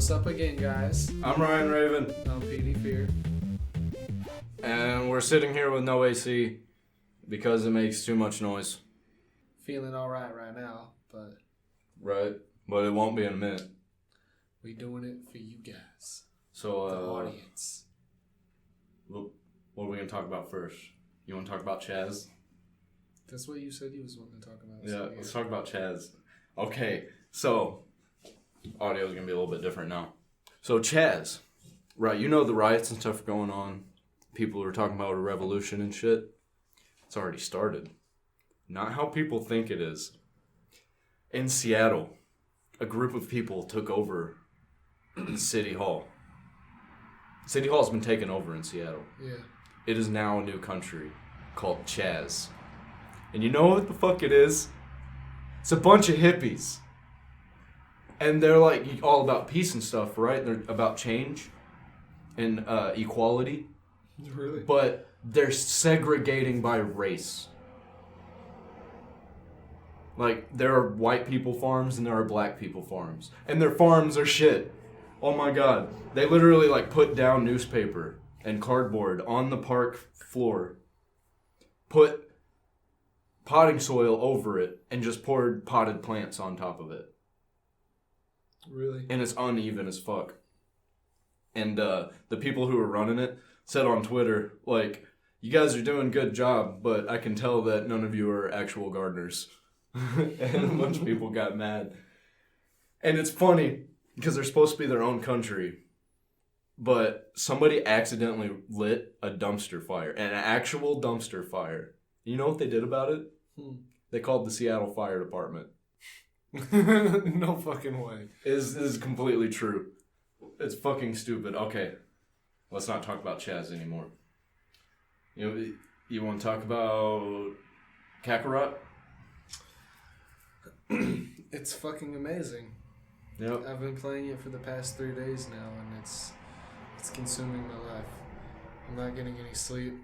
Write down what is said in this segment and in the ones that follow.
What's up again, guys? I'm Ryan Raven. I'm PD Fear. And we're sitting here with no AC because it makes too much noise. Feeling alright right now, but... Right. But it won't be in a minute. We doing it for you guys. So, the audience. What are we going to talk about first? You want to talk about Chaz? That's what you said you was wanting to talk about. Yeah, so let's talk about Chaz. Okay, so... Audio is going to be a little bit different now. So Chaz, right, you know the riots and stuff going on. People are talking about a revolution and shit. It's already started. Not how people think it is. In Seattle, a group of people took over City Hall. City Hall's been taken over in Seattle. Yeah. It is now a new country called Chaz. And you know what the fuck it is? It's a bunch of hippies. And they're like all about peace and stuff, right? They're about change and equality. Really? But they're segregating by race. Like, there are white people farms and there are black people farms. And their farms are shit. Oh my god. They literally like put down newspaper and cardboard on the park floor. Put potting soil over it and just poured potted plants on top of it. Really? And it's uneven as fuck. And the people who are running it said on Twitter, like, you guys are doing a good job, but I can tell that none of you are actual gardeners. And a bunch of people got mad. And it's funny, because they're supposed to be their own country, but somebody accidentally lit a dumpster fire, an actual dumpster fire. You know what they did about it? They called the Seattle Fire Department. No fucking way. This is completely true. It's fucking stupid. Okay, let's not talk about Chaz anymore. You want to talk about Kakarot? It's fucking amazing. Yep. I've been playing it for the past 3 days now, and it's consuming my life. I'm not getting any sleep.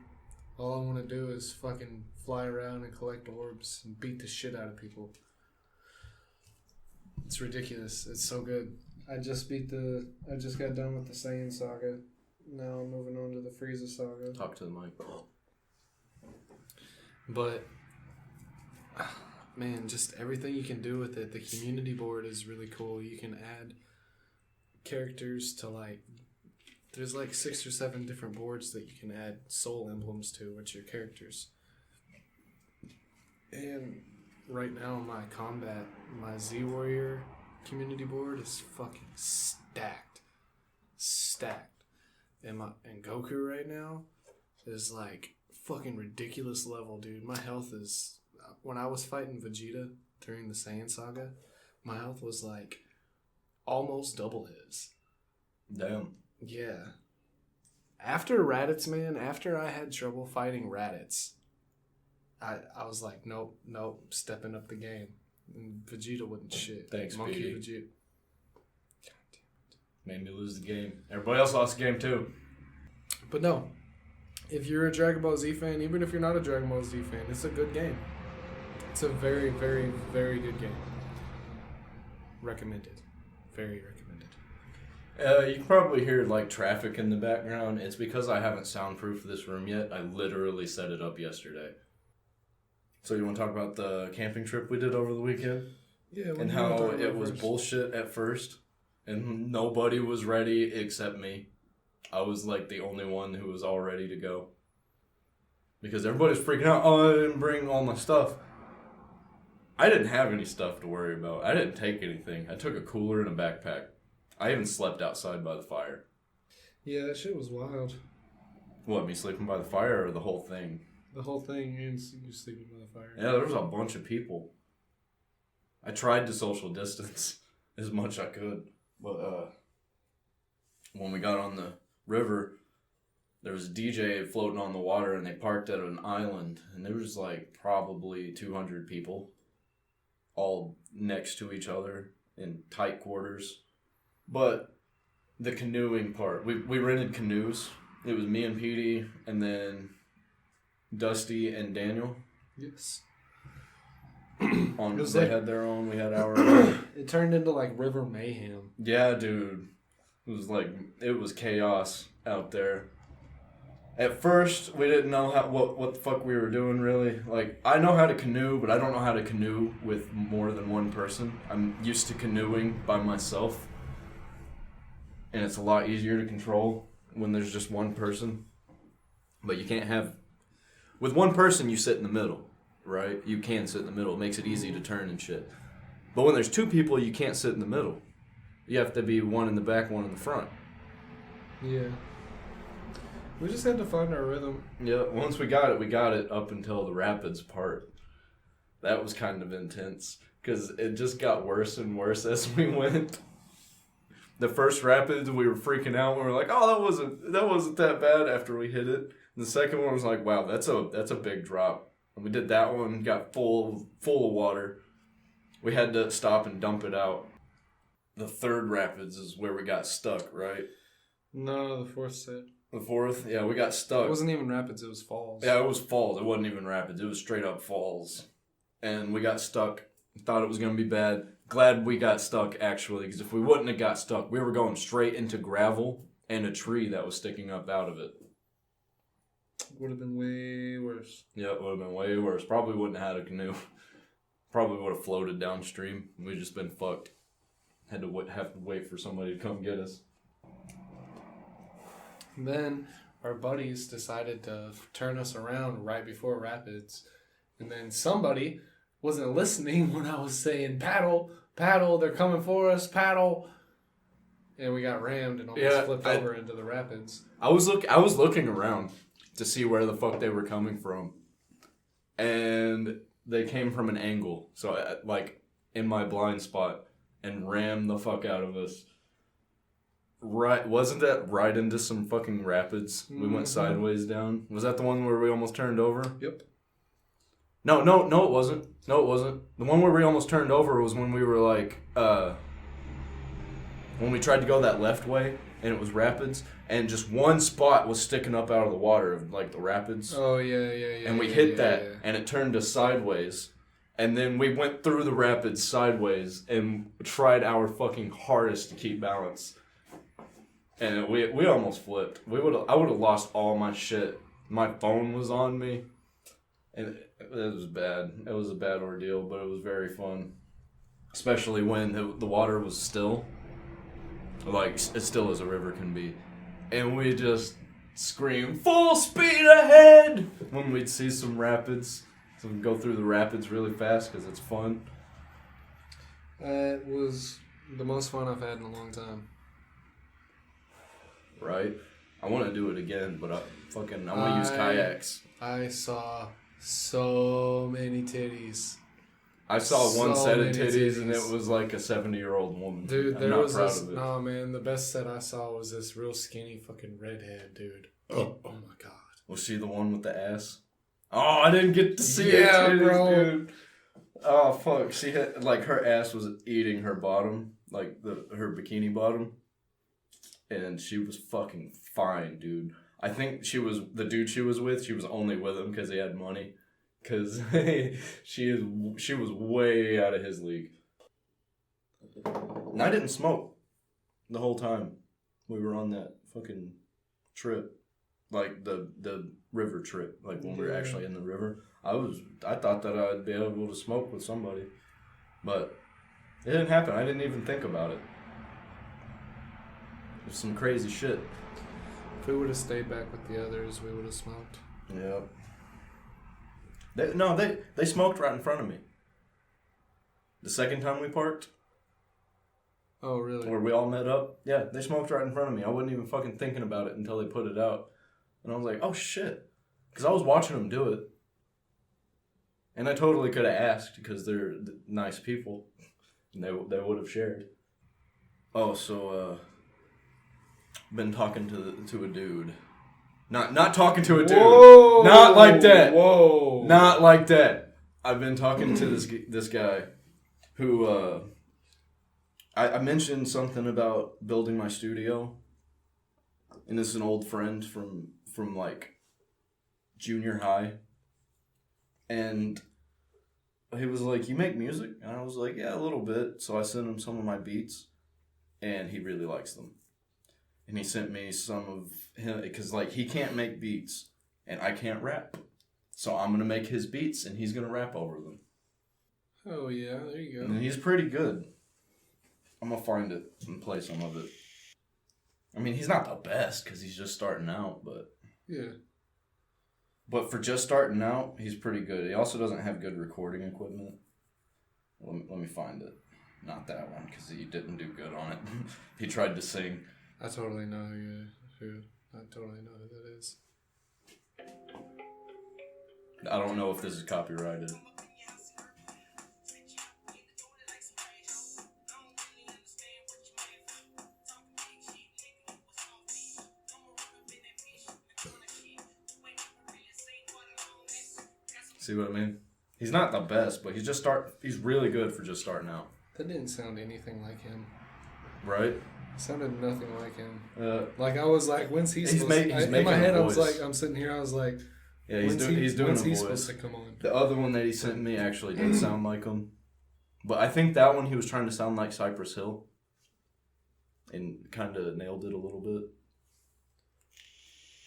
All I want to do is fucking fly around and collect orbs and beat the shit out of people. It's ridiculous. It's so good. I just got done with the Saiyan saga. Now I'm moving on to the Frieza saga. Talk to the mic. But, man, just everything you can do with it. The community board is really cool. You can add characters to, like, there's like 6 or 7 different boards that you can add soul emblems to, which are characters. And right now, my Z Warrior community board is fucking stacked. And Goku right now is like fucking ridiculous level, dude. My health is, when I was fighting Vegeta during the Saiyan saga, my health was like almost double his. Damn. Yeah. After Raditz, man, after I had trouble fighting Raditz, I was like, nope, stepping up the game. And Vegeta wasn't shit. Thanks, Monkey PD. Vegeta. Made me lose the game. Everybody else lost the game too. But no, if you're a Dragon Ball Z fan, even if you're not a Dragon Ball Z fan, it's a good game. It's a very, very, very good game. Recommended. Very recommended. You can probably hear like traffic in the background. It's because I haven't soundproofed this room yet. I literally set it up yesterday. So you want to talk about the camping trip we did over the weekend? Yeah. And how it was bullshit at first. And nobody was ready except me. I was like the only one who was all ready to go. Because everybody's freaking out. Oh, I didn't bring all my stuff. I didn't have any stuff to worry about. I didn't take anything. I took a cooler and a backpack. I even slept outside by the fire. Yeah, that shit was wild. What, me sleeping by the fire or the whole thing? The whole thing, and you sleeping by the fire. Yeah, there was a bunch of people. I tried to social distance as much as I could, but when we got on the river, there was a DJ floating on the water, and they parked at an island, and there was like probably 200 people, all next to each other in tight quarters. But the canoeing part, we rented canoes. It was me and Petey, and then Dusty and Daniel. Yes. They had their own, we had our It turned into like river mayhem. Yeah, dude. It was chaos out there. At first, we didn't know what the fuck we were doing, really. Like, I know how to canoe, but I don't know how to canoe with more than one person. I'm used to canoeing by myself. And it's a lot easier to control when there's just one person. But you can't have... With one person, you sit in the middle, right? You can sit in the middle. It makes it easy to turn and shit. But when there's two people, you can't sit in the middle. You have to be one in the back, one in the front. Yeah. We just had to find our rhythm. Yeah, once we got it up until the rapids part. That was kind of intense, because it just got worse and worse as we went. The first rapids, we were freaking out. We were like, "Oh, that wasn't that bad." After we hit it, and the second one was like, "Wow, that's a big drop." And we did that one, got full of water. We had to stop and dump it out. The third rapids is where we got stuck, right? No, the fourth set. The fourth, yeah, we got stuck. It wasn't even rapids; it was falls. Yeah, it was falls. It wasn't even rapids. It was straight up falls, and we got stuck. Thought it was gonna be bad. Glad we got stuck, actually, because if we wouldn't have got stuck, we were going straight into gravel and a tree that was sticking up out of it. Would have been way worse. Yeah, it would have been way worse. Probably wouldn't have had a canoe. Probably would have floated downstream. We'd just been fucked. Had to have to wait for somebody to come get us. Then our buddies decided to turn us around right before rapids. And then somebody wasn't listening when I was saying, paddle, paddle, they're coming for us, paddle. And we got rammed and almost flipped over into the rapids. I was looking around to see where the fuck they were coming from. And they came from an angle. So, like, in my blind spot. And rammed the fuck out of us. Right, wasn't that right into some fucking rapids? Mm-hmm. We went sideways down. Was that the one where we almost turned over? Yep. No, it wasn't. No, it wasn't. The one where we almost turned over was when we were like, when we tried to go that left way, and it was rapids, and just one spot was sticking up out of the water of like the rapids. Oh, yeah. And we hit that, and it turned us sideways. And then we went through the rapids sideways and tried our fucking hardest to keep balance. And we almost flipped. I would have lost all my shit. My phone was on me. And it was bad. It was a bad ordeal, but it was very fun. Especially when the water was still. Like, as still as a river can be. And we just screamed, "Full speed ahead!" when we'd see some rapids. So we go through the rapids really fast because it's fun. It was the most fun I've had in a long time. Right? I want to do it again, but I want to use kayaks. I saw so many titties. I saw one set of titties, and it was like a 70-year-old woman. Dude, I'm not proud of it. Nah, man, the best set I saw was this real skinny fucking redhead, dude. Oh my god. Was she the one with the ass? Oh, I didn't get to see it, bro. Dude. Oh, fuck. She had, like, her ass was eating her bottom, like, her bikini bottom. And she was fucking fine, dude. I think the dude she was with, she was only with him because he had money. Because she was way out of his league. And I didn't smoke the whole time we were on that fucking trip. Like, the river trip, like when we were actually in the river. I thought that I'd be able to smoke with somebody. But it didn't happen. I didn't even think about it. It was some crazy shit. If we would have stayed back with the others, we would have smoked. Yeah. They smoked right in front of me. The second time we parked. Oh, really? Where we all met up. Yeah, they smoked right in front of me. I wasn't even fucking thinking about it until they put it out. And I was like, oh shit. Because I was watching them do it. And I totally could have asked because they're nice people. And they would have shared. Oh, so, been talking to a dude. Not talking to a dude. Whoa! Not like that. Whoa! Not like that. I've been talking to this guy who, I mentioned something about building my studio. And this is an old friend from like junior high. And he was like, "You make music?" And I was like, "Yeah, a little bit." So I sent him some of my beats, and he really likes them. And he sent me some of him, because like he can't make beats, and I can't rap. So I'm going to make his beats, and he's going to rap over them. Oh, yeah, there you go. And he's pretty good. I'm going to find it and play some of it. I mean, he's not the best, because he's just starting out, but... Yeah. But for just starting out, he's pretty good. He also doesn't have good recording equipment. Let me find it. Not that one, because he didn't do good on it. He tried to sing. I totally know I totally know who that is. I don't know if this is copyrighted. See what I mean? He's not the best, but he's really good for just starting out. That didn't sound anything like him. Right? It sounded nothing like him. Like I was like, when's he supposed to... In my head, I was like, I'm sitting here, I was like... Yeah, he's doing when's a he voice. supposed to come on? The other one that he sent me actually did sound like him. But I think that one he was trying to sound like Cypress Hill. And kind of nailed it a little bit.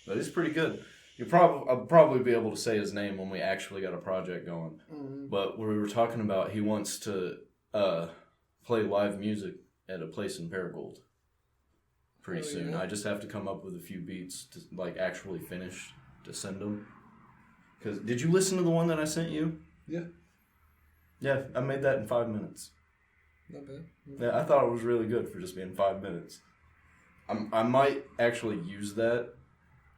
But it's pretty good. I'll probably be able to say his name when we actually got a project going. Mm-hmm. But we were talking about he wants to play live music at a place in Paragould pretty soon. Yeah. I just have to come up with a few beats to like actually finish to send him. Cause did you listen to the one that I sent you? Yeah. Yeah, I made that in 5 minutes. Not bad. Yeah, I thought it was really good for just being 5 minutes. I might actually use that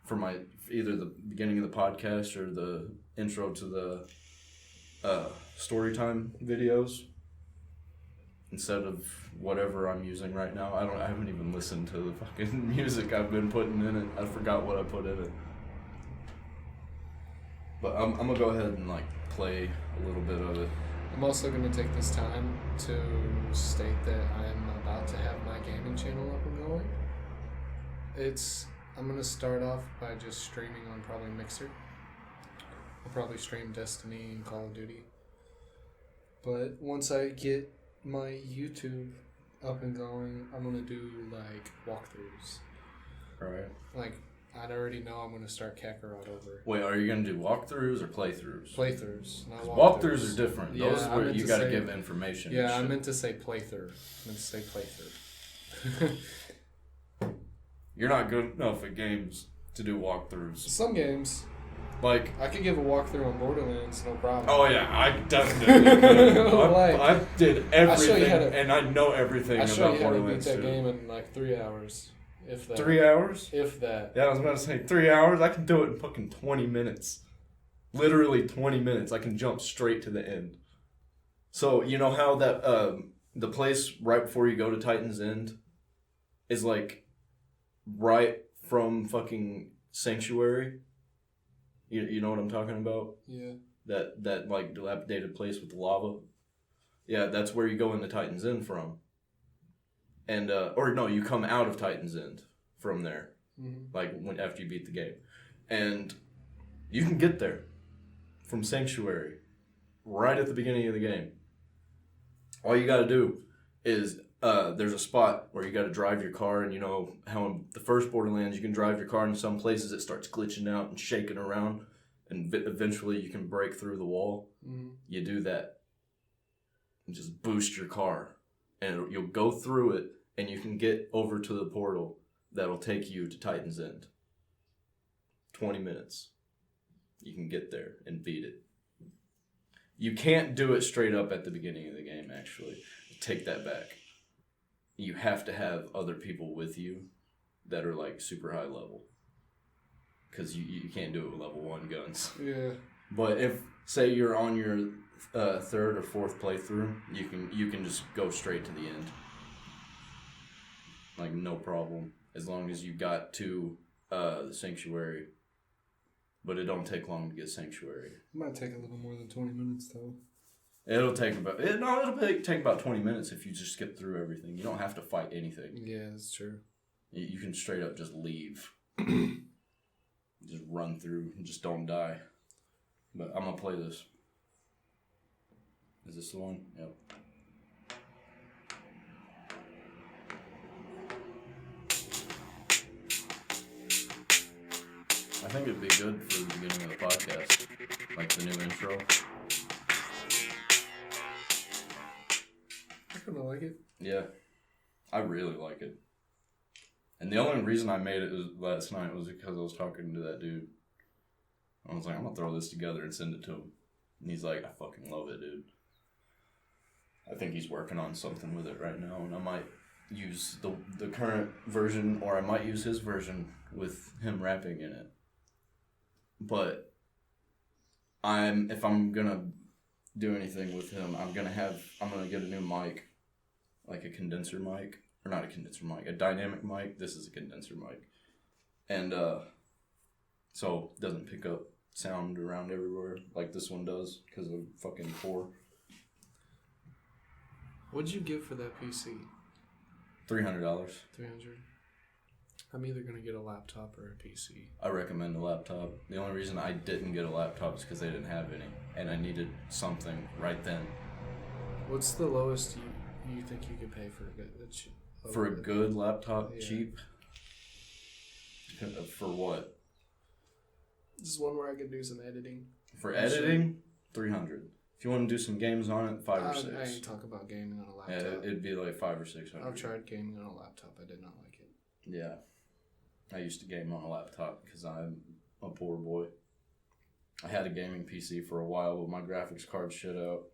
for my either the beginning of the podcast or the intro to the storytime videos instead of whatever I'm using right now. I haven't even listened to the fucking music I've been putting in it. I forgot what I put in it. But I'm gonna go ahead and like play a little bit of it. I'm also gonna take this time to state that I'm about to have my gaming channel up and going. I'm gonna start off by just streaming on probably Mixer. I'll probably stream Destiny and Call of Duty. But once I get my YouTube up and going, I'm gonna do like walkthroughs. Right. Like I already know I'm gonna start Kakarot over. Wait, are you gonna do walkthroughs or playthroughs? Playthroughs, not walkthroughs. Walkthroughs are different. Yeah, those are where you gotta give information. Yeah, I meant to say playthrough. I meant to say playthrough. You're not good enough at games to do walkthroughs. Some games. Like I could give a walkthrough on Borderlands, no problem. Oh yeah, I definitely could. I did everything, and I know everything about Borderlands. I show you how to beat that game in like 3 hours, if that. 3 hours? If that. Yeah, I was about to say 3 hours. I can do it in fucking 20 minutes. Literally 20 minutes. I can jump straight to the end. So you know how that the place right before you go to Titan's End is like right from fucking Sanctuary. You know what I'm talking about? Yeah. That like dilapidated place with the lava. Yeah, that's where you go into Titan's End from. And or no, you come out of Titan's End from there. Mm-hmm. Like after you beat the game. And you can get there from Sanctuary right at the beginning of the game. All you got to do is there's a spot where you got to drive your car, and you know how in the first Borderlands you can drive your car in some places it starts glitching out and shaking around, and eventually you can break through the wall. Mm-hmm. You do that and just boost your car, and you'll go through it, and you can get over to the portal that'll take you to Titan's End. 20 minutes. You can get there and beat it. You can't do it straight up at the beginning of the game, actually. Take that back. You have to have other people with you that are like super high level. because you can't do it with level 1 guns. Yeah. But if, say, you're on your third or fourth playthrough, you can just go straight to the end. Like, no problem. As long as you got to the Sanctuary. But it don't take long to get Sanctuary. It might take a little more than 20 minutes, though. It'll take about 20 minutes if you just skip through everything. You don't have to fight anything. Yeah, that's true. You can straight up just leave. Just run through and just don't die. But I'm going to play this. Is this the one? Yep. I think it'd be good for the beginning of the podcast. Like the new intro. I kind of like it. Yeah. I really like it. And the only reason I made it last night was because I was talking to that dude. I was like, I'm going to throw this together and send it to him. And he's like, I fucking love it, dude. I think he's working on something with it right now, and I might use the current version, or I might use his version with him rapping in it. But if I'm gonna do anything with him, I'm gonna get a new mic, like a condenser mic, or not a condenser mic, a dynamic mic. This is a condenser mic, and so it doesn't pick up sound around everywhere like this one does because of fucking core. What'd you give for that PC? $300. $300. I'm either gonna get a laptop or a PC. I recommend a laptop. The only reason I didn't get a laptop is because they didn't have any, and I needed something right then. What's the lowest you think you could pay for a good laptop? Yeah. Cheap? For what? This is one where I could do some editing. For editing, $300. If you want to do some games on it, $5 or $6. I ain't talk about gaming on a laptop. Yeah, it'd be like $500 or $600. I've tried gaming on a laptop. I did not like it. Yeah. I used to game on a laptop because I'm a poor boy. I had a gaming PC for a while, but my graphics card shit out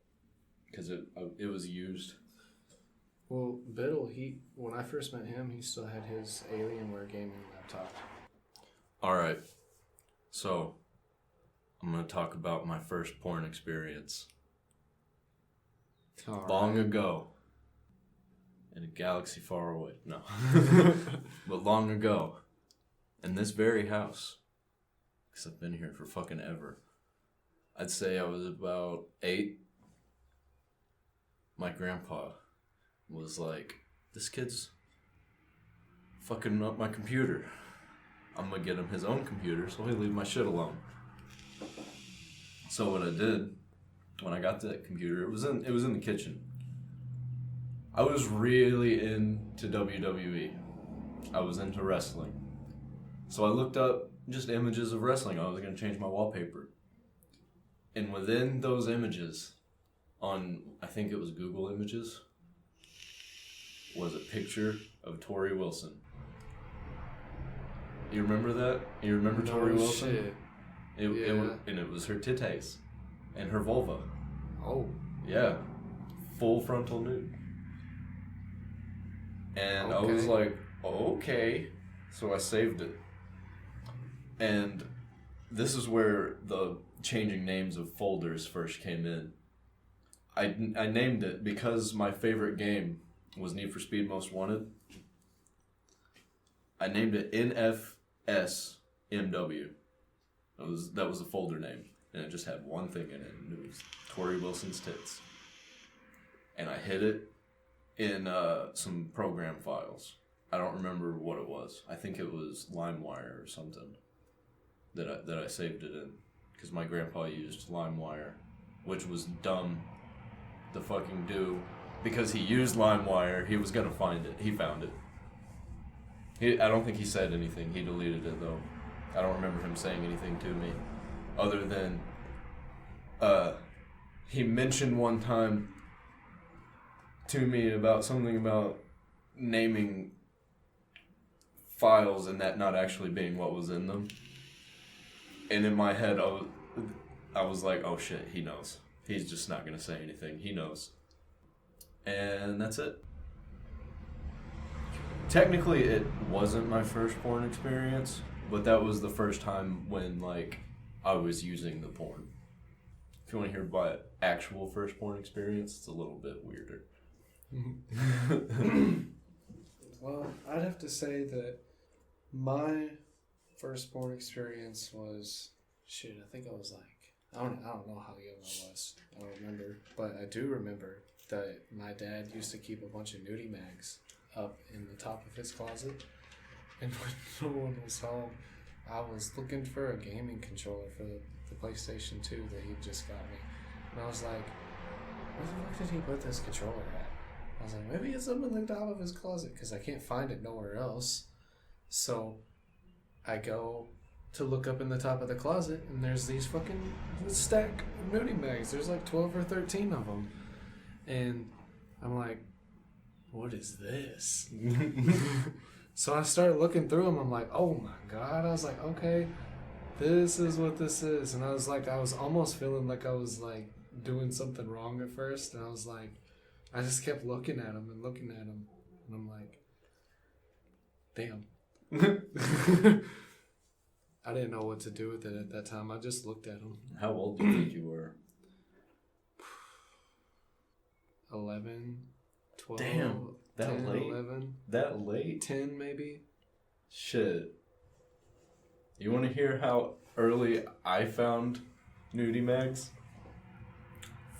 because it was used. Well, Biddle, when I first met him, he still had his Alienware gaming laptop. All right. So, I'm going to talk about my first porn experience. Long ago. In a galaxy far away. No. But long ago. In this very house. Because I've been here for fucking ever. I'd say I was about 8. My grandpa was like, this kid's fucking up my computer. I'm going to get him his own computer so he'll leave my shit alone. So what I did, when I got that computer, it was in the kitchen. I was really into WWE. I was into wrestling. So I looked up just images of wrestling. I was going to change my wallpaper. And within those images, on, I think it was Google Images, was a picture of Tori Wilson. You remember that? You remember Tori Wilson? Shit. It was her titties and her vulva. Oh. Yeah. Full frontal nude. And Okay. I was like, okay. So I saved it. And this is where the changing names of folders first came in. I named it because my favorite game was Need for Speed Most Wanted. I named it NFSMW. That was the folder name, and it just had one thing in it, and it was Tori Wilson's tits. And I hid it in some program files. I don't remember what it was. I think it was LimeWire or something that I saved it in, because my grandpa used LimeWire, which was dumb to fucking do, because he used LimeWire. He was gonna find it. He found it. I don't think he said anything. He deleted it though. I don't remember him saying anything to me, other than he mentioned one time to me about something about naming files and that not actually being what was in them. And in my head, I was like, oh shit, he knows. He's just not gonna say anything. He knows. And that's it. Technically, it wasn't my first porn experience, But that was the first time when, like, I was using the porn. If you want to hear about actual first porn experience, it's a little bit weirder. Well, I'd have to say that my first porn experience was, I think I was like, I don't know how young I was. I don't remember. But I do remember that my dad used to keep a bunch of nudie mags up in the top of his closet. And when no one was home, I was looking for a gaming controller for the PlayStation 2 that he just got me. And I was like, where the fuck did he put this controller at? I was like, maybe it's up in the top of his closet because I can't find it nowhere else. So I go to look up in the top of the closet, and there's these fucking stack of nudie mags. There's like 12 or 13 of them. And I'm like, what is this? So I started looking through them. I'm like, oh my God. I was like, okay, this is what this is. And I was like, I was almost feeling like I was like doing something wrong at first. And I was like, I just kept looking at them and looking at them. And I'm like, damn. I didn't know what to do with it at that time. I just looked at them. How old do you think you were? 11, 12. Damn. That 10, late? 11. That late? 10 maybe. Shit. You want to hear how early I found nudie mags?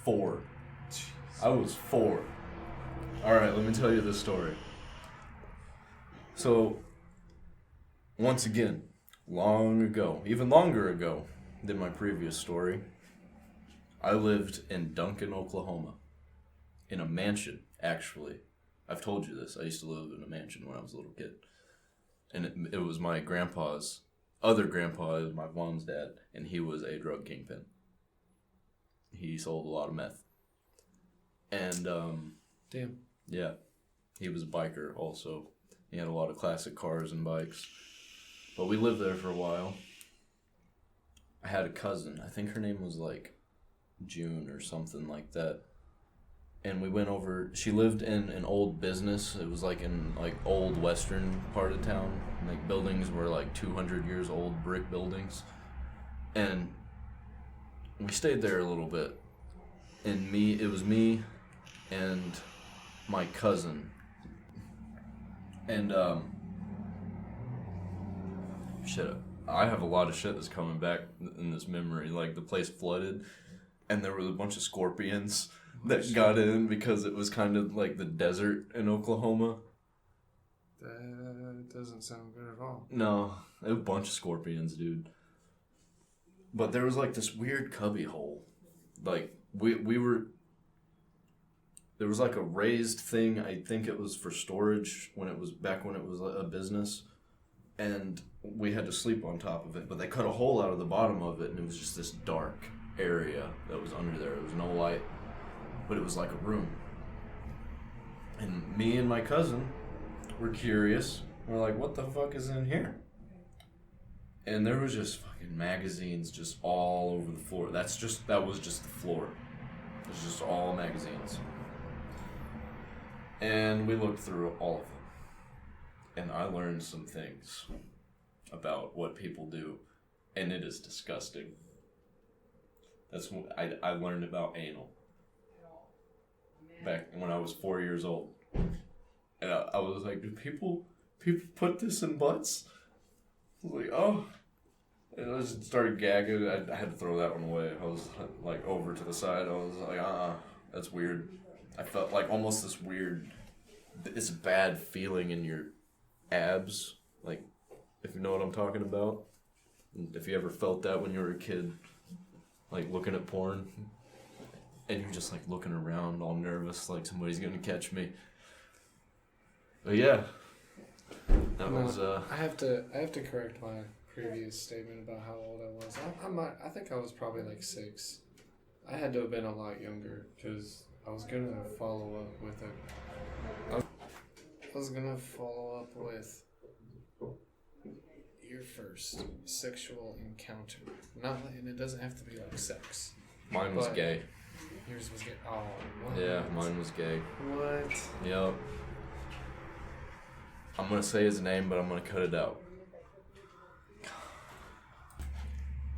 4. Jeez. I was 4. Alright, let me tell you this story. So, once again, long ago, even longer ago than my previous story, I lived in Duncan, Oklahoma. In a mansion, actually. I've told you this. I used to live in a mansion when I was a little kid. And it was my grandpa's, other grandpa, my mom's dad, and he was a drug kingpin. He sold a lot of meth. And, damn. Yeah. He was a biker also. He had a lot of classic cars and bikes. But we lived there for a while. I had a cousin. I think her name was like June or something like that. And we went over, she lived in an old business. It was like in like old western part of town. Like buildings were like 200 years old, brick buildings. And we stayed there a little bit. And it was me and my cousin. And shit, I have a lot of shit that's coming back in this memory. Like the place flooded and there was a bunch of scorpions that got in because it was kind of like the desert in Oklahoma. That doesn't sound good at all. No, a bunch of scorpions, dude. But there was like this weird cubby hole. Like we were. There was like a raised thing. I think it was for storage when it was a business, and we had to sleep on top of it. But they cut a hole out of the bottom of it, and it was just this dark area that was under there. There was no light. But it was like a room. And me and my cousin were curious. We're like, what the fuck is in here? And there was just fucking magazines just all over the floor. That was just the floor. It was just all magazines. And we looked through all of them. And I learned some things about what people do. And it is disgusting. That's what I learned about anal. Back when I was 4 years old. And I was like, do people put this in butts? I was like, oh. And I just started gagging. I had to throw that one away. I was like over to the side. I was like, that's weird. I felt like almost this weird, it's bad feeling in your abs. Like, if you know what I'm talking about. If you ever felt that when you were a kid, like looking at porn. And you're just like looking around all nervous, like somebody's gonna catch me. But yeah. That was I have to correct my previous statement about how old I was. I think I was probably like 6. I had to have been a lot younger because I was gonna follow up with your first sexual encounter. And it doesn't have to be like sex. Mine was gay. Yours was gay. Oh, what? Yeah, mine was gay. What? Yep. I'm gonna say his name, but I'm gonna cut it out.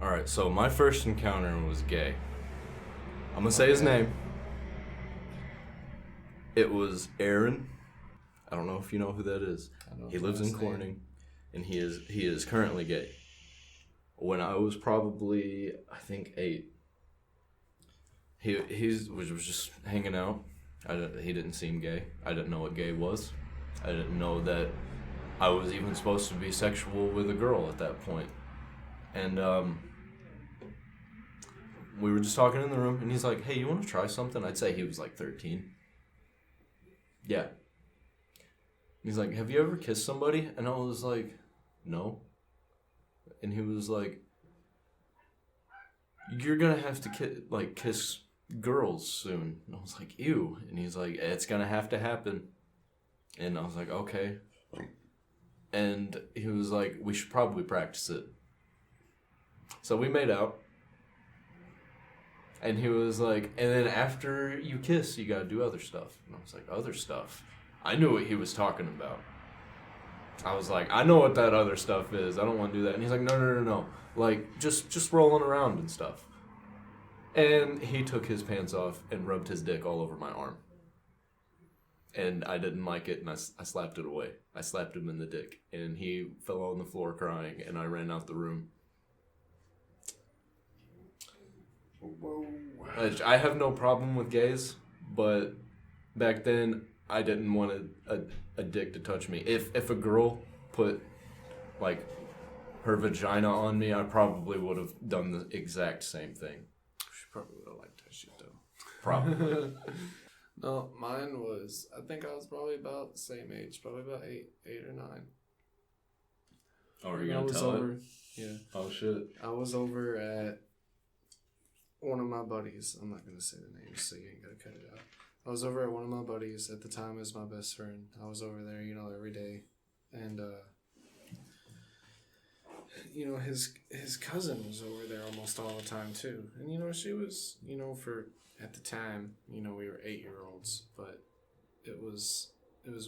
Alright, so my first encounter was gay. I'm gonna say his name. It was Aaron. I don't know if you know who that is. He lives in Corning, and he is currently gay. When I was probably, I think, 8, he was just hanging out. He didn't seem gay. I didn't know what gay was. I didn't know that I was even supposed to be sexual with a girl at that point. And we were just talking in the room, and he's like, "Hey, you want to try something?" I'd say he was like 13. Yeah. He's like, "Have you ever kissed somebody?" And I was like, "No." And he was like, "You're gonna have to kiss girls soon." And I was like, "Ew." And he's like, "It's gonna have to happen." And I was like, "Okay." And he was like, "We should probably practice it." So we made out. And he was like, "And then after you kiss, you gotta do other stuff." And I was like, "Other stuff?" I knew what he was talking about. I was like, "I know what that other stuff is. I don't want to do that." And he's like, No. Like, just rolling around and stuff. And he took his pants off and rubbed his dick all over my arm. And I didn't like it, and I slapped it away. I slapped him in the dick, and he fell on the floor crying, and I ran out the room. Whoa. I have no problem with gays, but back then I didn't want a dick to touch me. If a girl put like her vagina on me, I probably would have done the exact same thing. She probably would have liked that shit though. Probably. No, mine was, I think I was probably about the same age, probably about 8 or 9. Oh, are you gonna tell it? Yeah. Oh shit. I was over at one of my buddies. I'm not gonna say the name, so you ain't gotta cut it out. I was over at one of my buddies at the time as my best friend. I was over there, every day, and his cousin was over there almost all the time too. And she was, for at the time, we were 8-year-olds, but it was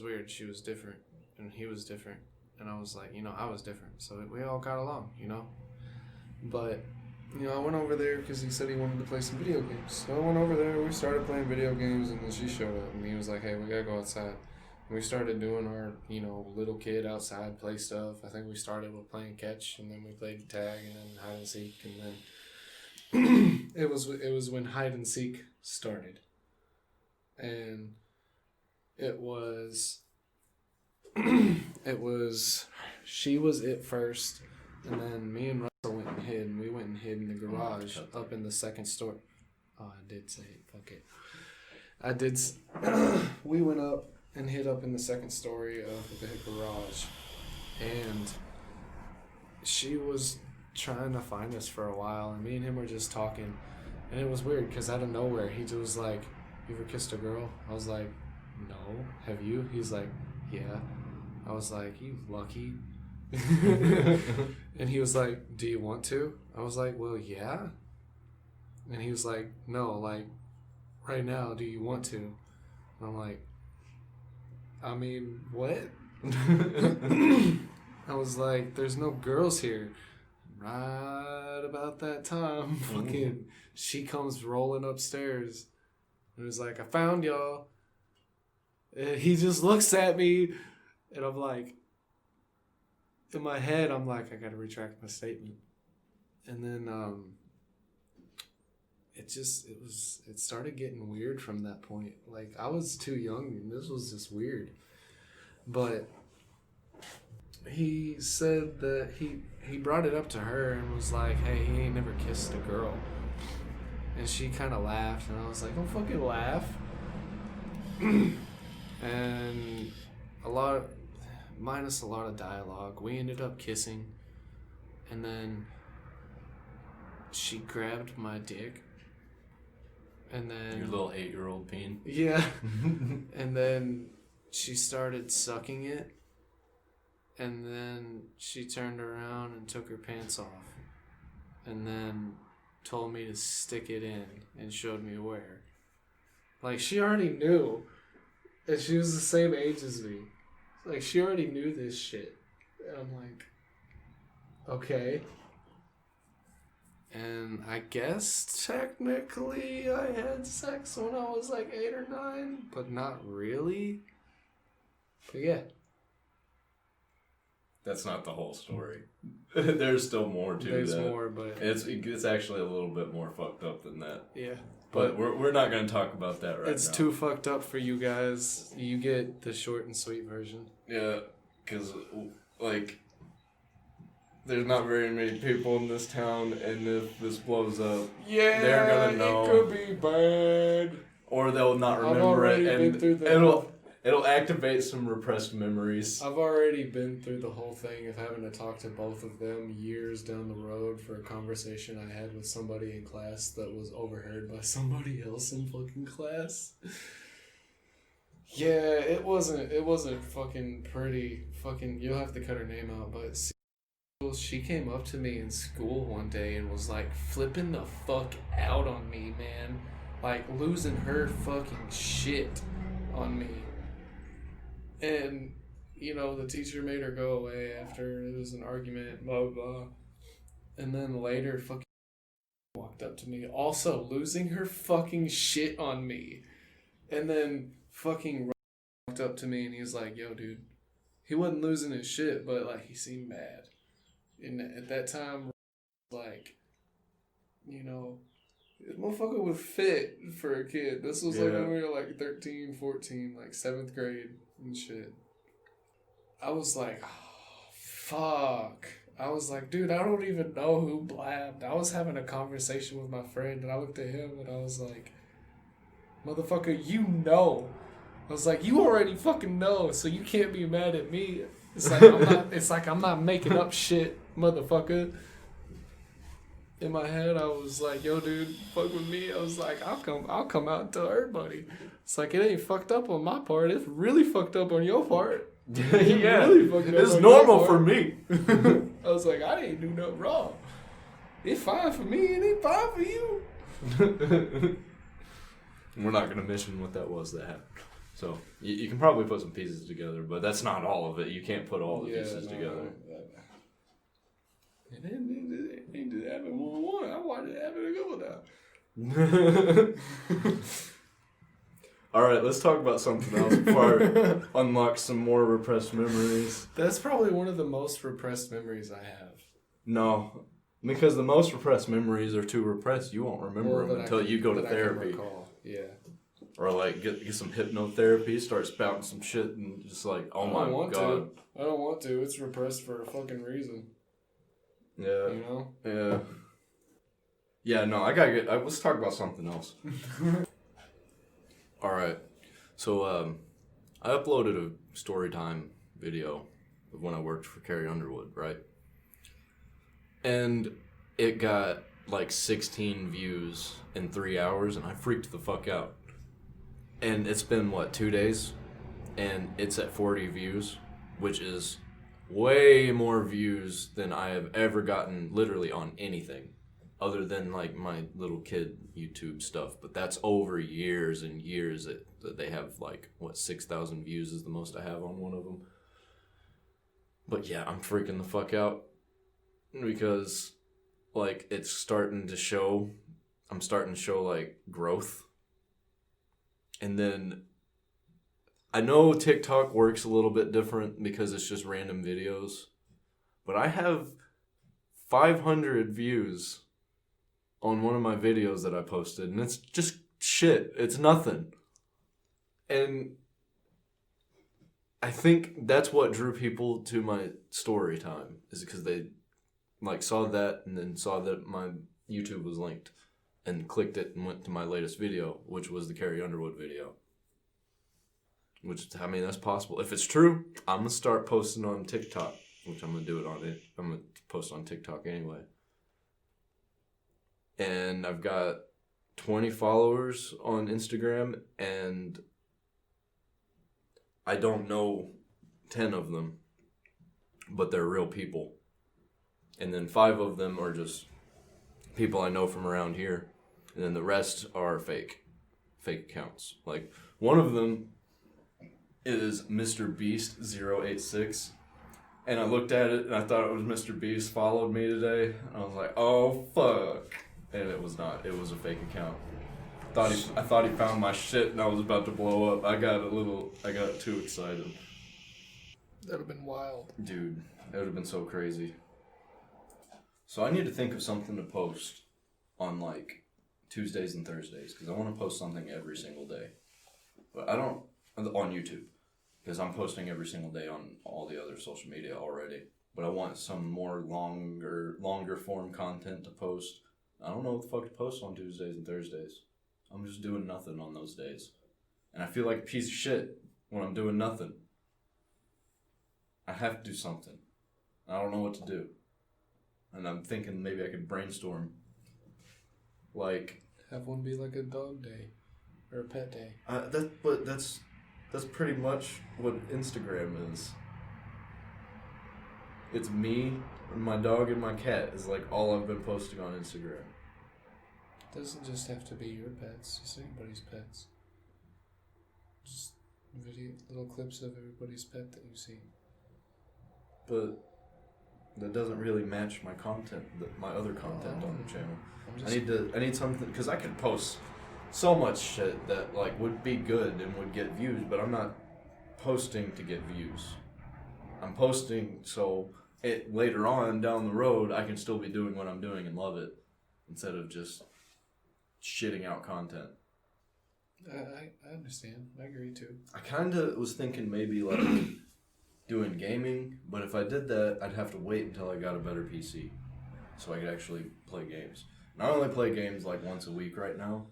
weird. She was different, and he was different, and I was like, I was different, so we all got along, But I went over there because he said he wanted to play some video games. So I went over there, we started playing video games, and then she showed up, and he was like, "Hey, we gotta go outside." And we started doing our, little kid outside play stuff. I think we started with playing catch, and then we played tag, and then hide and seek, and then it was when hide and seek started. And it was, she was it first, and then me and Russell went and hid, and we went and hid in the garage up in the second story. Oh, I did say it. Fuck it. We went up and hid up in the second story of the garage, and she was trying to find us for a while, and me and him were just talking, and it was weird because out of nowhere he just was like, "You ever kissed a girl?" I was like, "No. Have you?" He's like, "Yeah." I was like, "You lucky." And he was like, "Do you want to?" I was like, "Well, yeah." And he was like, "No, like right now, do you want to?" And I'm like, "I mean, what?" I was like, "There's no girls here." Right about that time, fucking, she comes rolling upstairs and was like, "I found y'all." And he just looks at me, and I'm like, in my head, I'm like, I gotta retract my statement. And then it started getting weird from that point. Like, I was too young, and this was just weird. But he said that he brought it up to her and was like, "Hey, he ain't never kissed a girl." And she kind of laughed, and I was like, "Don't fucking laugh." And minus a lot of dialogue, we ended up kissing, and then she grabbed my dick, and then your little 8-year-old peen. Yeah. And then she started sucking it, and then she turned around and took her pants off, and then told me to stick it in and showed me where. Like, she already knew, and she was the same age as me. Like, she already knew this shit. And I'm like, okay. And I guess technically I had sex when I was like 8 or 9, but not really. But yeah. That's not the whole story. There's still more to There's that. There's more, but... It's actually a little bit more fucked up than that. Yeah. But we're not going to talk about that right now. It's too fucked up for you guys. You get the short and sweet version. Yeah, because, like, there's not very many people in this town, and if this blows up, they're going to know. It could be bad. Or they'll not remember it, and it'll activate some repressed memories. I've already been through the whole thing of having to talk to both of them years down the road for a conversation I had with somebody in class that was overheard by somebody else in fucking class. Yeah, it wasn't fucking pretty. Fucking, you'll have to cut her name out, but she came up to me in school one day and was like flipping the fuck out on me, man. Like losing her fucking shit on me. And, you know, the teacher made her go away after it was an argument, blah, blah, blah. And then later, fucking walked up to me, also losing her fucking shit on me. And then fucking walked up to me and he was like, yo, dude, he wasn't losing his shit, but, like, he seemed mad. And at that time, like, you know, this motherfucker was fit for a kid. This was like when we were like 13, 14, like 7th grade and shit. I was like, oh, fuck. I was like, dude, I don't even know who blabbed. I was having a conversation with my friend and I looked at him and I was like, motherfucker, you know. I was like, you already fucking know, so you can't be mad at me. It's like I'm not making up shit, motherfucker. In my head, I was like, yo, dude, fuck with me. I was like, I'll come out and tell everybody. It's like, it ain't fucked up on my part. It's really fucked up on your part. Yeah, really it's normal for me. I was like, I didn't do nothing wrong. It's fine for me. It ain't fine for you. We're not going to mention what that was that happened. So, you can probably put some pieces together, but that's not all of it. You can't put all the pieces together. It ain't just happen one. I wanted it to happen a couple times. All right, let's talk about something else before I unlock some more repressed memories. That's probably one of the most repressed memories I have. No, because the most repressed memories are too repressed. You won't remember them until you go to therapy. Yeah. Or like get some hypnotherapy, start spouting some shit, and just like, oh my god. I don't want to. It's repressed for a fucking reason. Yeah. You know? Yeah. Yeah, no, I gotta get... let's talk about something else. Alright. So, I uploaded a story time video of when I worked for Carrie Underwood, right? And it got like 16 views in 3 hours, and I freaked the fuck out. And it's been, 2 days? And it's at 40 views, which is way more views than I have ever gotten literally on anything other than like my little kid YouTube stuff. But that's over years and years that they have 6,000 views is the most I have on one of them. But yeah, I'm freaking the fuck out because it's starting to show, I'm starting to show growth. And then I know TikTok works a little bit different because it's just random videos, but I have 500 views on one of my videos that I posted, and it's just shit. It's nothing. And I think that's what drew people to my story time, is because they saw that and then saw that my YouTube was linked and clicked it and went to my latest video, which was the Carrie Underwood video. Which, I mean, that's possible. If it's true, I'm going to start posting on TikTok, which I'm going to do it on it. I'm going to post on TikTok anyway. And I've got 20 followers on Instagram, and I don't know 10 of them, but they're real people. And then 5 of them are just people I know from around here. And then the rest are fake accounts. One of them is Mr. Beast 086, And I looked at it and I thought it was Mr. Beast followed me today. And I was like, oh fuck. And it was not. It was a fake account. I thought he found my shit and I was about to blow up. I got too excited. That would have been wild. Dude, that would have been so crazy. So I need to think of something to post on like Tuesdays and Thursdays because I want to post something every single day. But I don't on YouTube because I'm posting every single day on all the other social media already. But I want some more longer form content to post. I don't know what the fuck to post on Tuesdays and Thursdays. I'm just doing nothing on those days. And I feel like a piece of shit when I'm doing nothing. I have to do something. I don't know what to do. And I'm thinking maybe I could brainstorm. Like... Have one be like a dog day. Or a pet day. That's pretty much what Instagram is. It's me, my dog, and my cat is like all I've been posting on Instagram. It doesn't just have to be your pets, just anybody's pets. Just little clips of everybody's pet that you see. But that doesn't really match my content, my other content on the channel. I need something, because I could post so much shit that like would be good and would get views, but I'm not posting to get views. I'm posting so later on down the road I can still be doing what I'm doing and love it instead of just shitting out content. I understand. I agree too. I kind of was thinking maybe like doing gaming, but if I did that, I'd have to wait until I got a better PC so I could actually play games. And I only play games like once a week right now,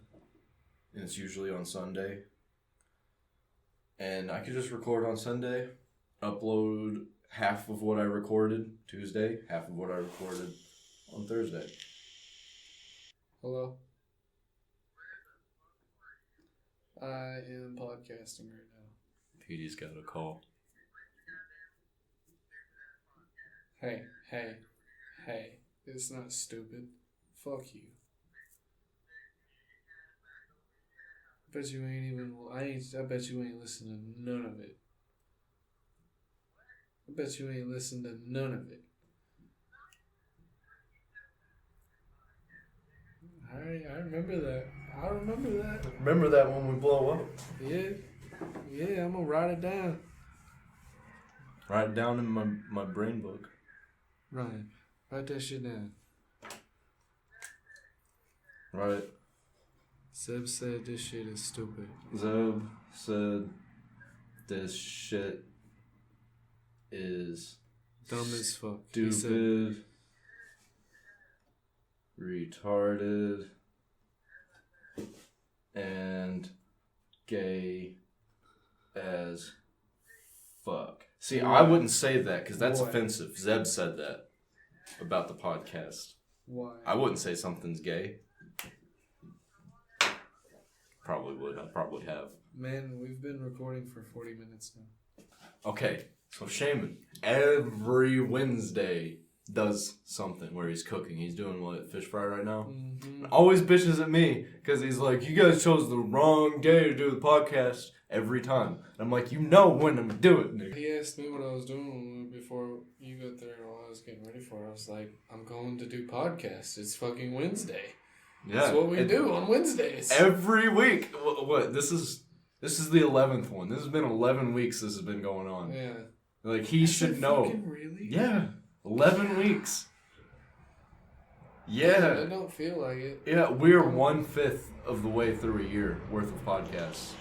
and it's usually on Sunday. And I could just record on Sunday, upload half of what I recorded Tuesday, half of what I recorded on Thursday. Hello? I am podcasting right now. Petey's got a call. Hey. It's not stupid. Fuck you. I bet you ain't even... I bet you ain't listening to none of it. I bet you ain't listened to none of it. I remember that. Remember that when we blow up? Yeah, I'm gonna write it down. Write it down in my brain book. Ryan, write that shit down. Right. Zeb said this shit is stupid. Zeb said this shit is dumb as fuck. Stupid. Retarded. And gay as fuck. See, I wouldn't say that because that's offensive. Zeb said that about the podcast. Why? I wouldn't say something's gay. Probably would. I probably have. Man, we've been recording for 40 minutes now. Okay, so Shaman, every Wednesday does something where he's cooking. He's doing fish fry right now. Mm-hmm. Always bitches at me because he's like, you guys chose the wrong day to do the podcast every time. And I'm like, you know when I'm doing it. He asked me what I was doing before you got there while I was getting ready for it. I was like, I'm going to do podcasts. It's fucking Wednesday. Yeah, that's what we do on Wednesdays. Every week. What? This is the 11th one. This has been 11 weeks this has been going on. Yeah. Like, he should know. Really? Yeah. 11 weeks. Yeah. I don't feel like it. Yeah, we're 1/5 of the way through a year worth of podcasts.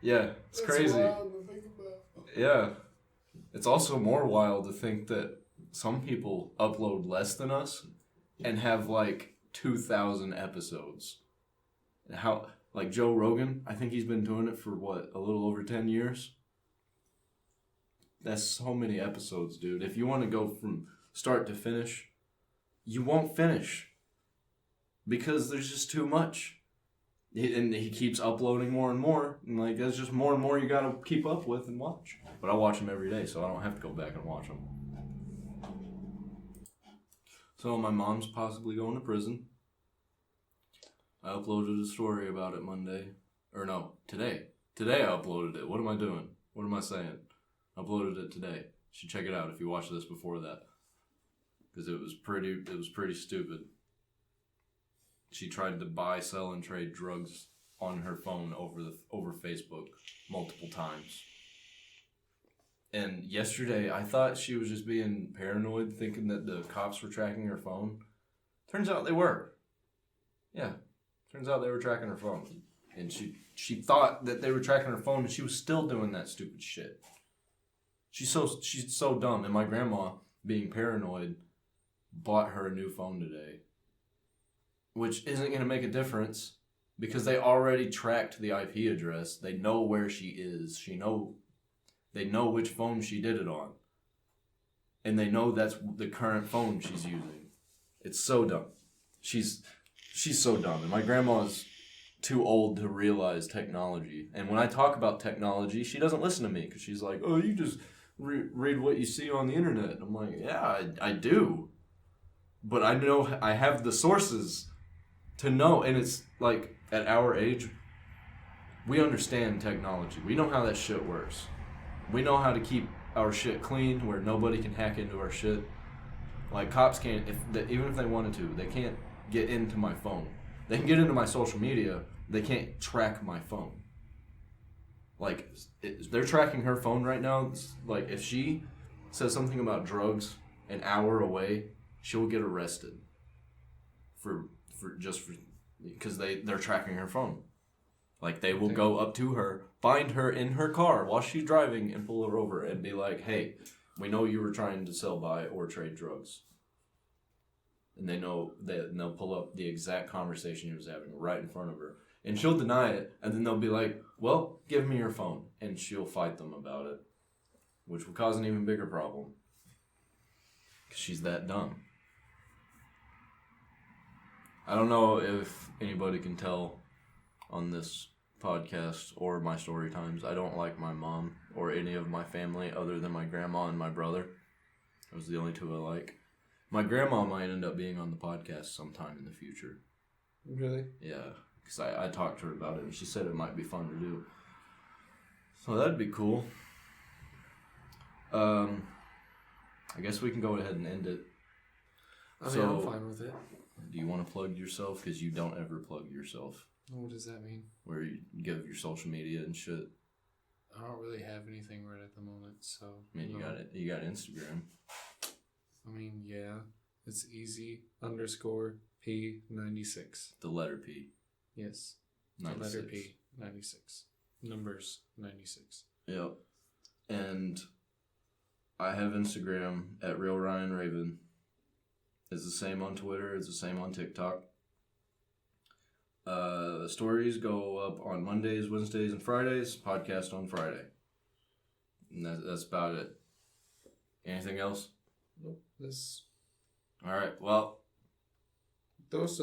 Yeah, it's crazy. Wild to think about. Yeah. It's also more wild to think that some people upload less than us and have like 2,000 episodes. How, like Joe Rogan, I think he's been doing it for a little over 10 years? That's so many episodes, dude. If you want to go from start to finish, you won't finish because there's just too much. And he keeps uploading more and more, and like that's just more and more you gotta keep up with and watch. But I watch him every day, so I don't have to go back and watch him. So my mom's possibly going to prison. I uploaded a story about it Monday. Or no, today. Today I uploaded it. What am I doing? What am I saying? Uploaded it today. You should check it out if you watched this before that. Because it was pretty stupid. She tried to buy, sell, and trade drugs on her phone over Facebook multiple times. And yesterday, I thought she was just being paranoid, thinking that the cops were tracking her phone. Turns out they were. Yeah. Turns out they were tracking her phone. And she thought that they were tracking her phone, and she was still doing that stupid shit. She's so dumb. And my grandma, being paranoid, bought her a new phone today. Which isn't going to make a difference, because they already tracked the IP address. They know where she is. They know which phone she did it on. And they know that's the current phone she's using. It's so dumb. She's so dumb. And my grandma's too old to realize technology. And when I talk about technology, she doesn't listen to me, because she's like, oh, you just read what you see on the internet. And I'm like, yeah, I do. But I know I have the sources to know. And it's like, at our age, we understand technology. We know how that shit works. We know how to keep our shit clean where nobody can hack into our shit. Like, cops can't, even if they wanted to, they can't get into my phone. They can get into my social media. They can't track my phone. Like, they're tracking her phone right now. Like, if she says something about drugs an hour away, she'll get arrested. Because they're tracking her phone. Like, they will go up to her, find her in her car while she's driving, and pull her over and be like, hey, we know you were trying to sell, buy, or trade drugs. And they know that they'll pull up the exact conversation he was having right in front of her. And she'll deny it, and then they'll be like, well, give me your phone. And she'll fight them about it, which will cause an even bigger problem. Because she's that dumb. I don't know if anybody can tell on this podcast or my story times. I don't like my mom or any of my family other than my grandma and my brother. Those are the only two I like. My grandma might end up being on the podcast sometime in the future. Really? Yeah, because I talked to her about it, and she said it might be fun to do. So that'd be cool. I guess we can go ahead and end it. I mean, I'm fine with it. Do you want to plug yourself? Because you don't ever plug yourself. What does that mean? Where you give your social media and shit. I don't really have anything right at the moment, so. I mean, you got Instagram. I mean, yeah, it's easy_P96. The letter P. Yes. 96. The letter P. 96. Numbers 96. Yep. And I have Instagram at RealRyanRaven. It's the same on Twitter. It's the same on TikTok. Stories go up on Mondays, Wednesdays, and Fridays. Podcast on Friday. And that's about it. Anything else? Nope. All right. Well. Those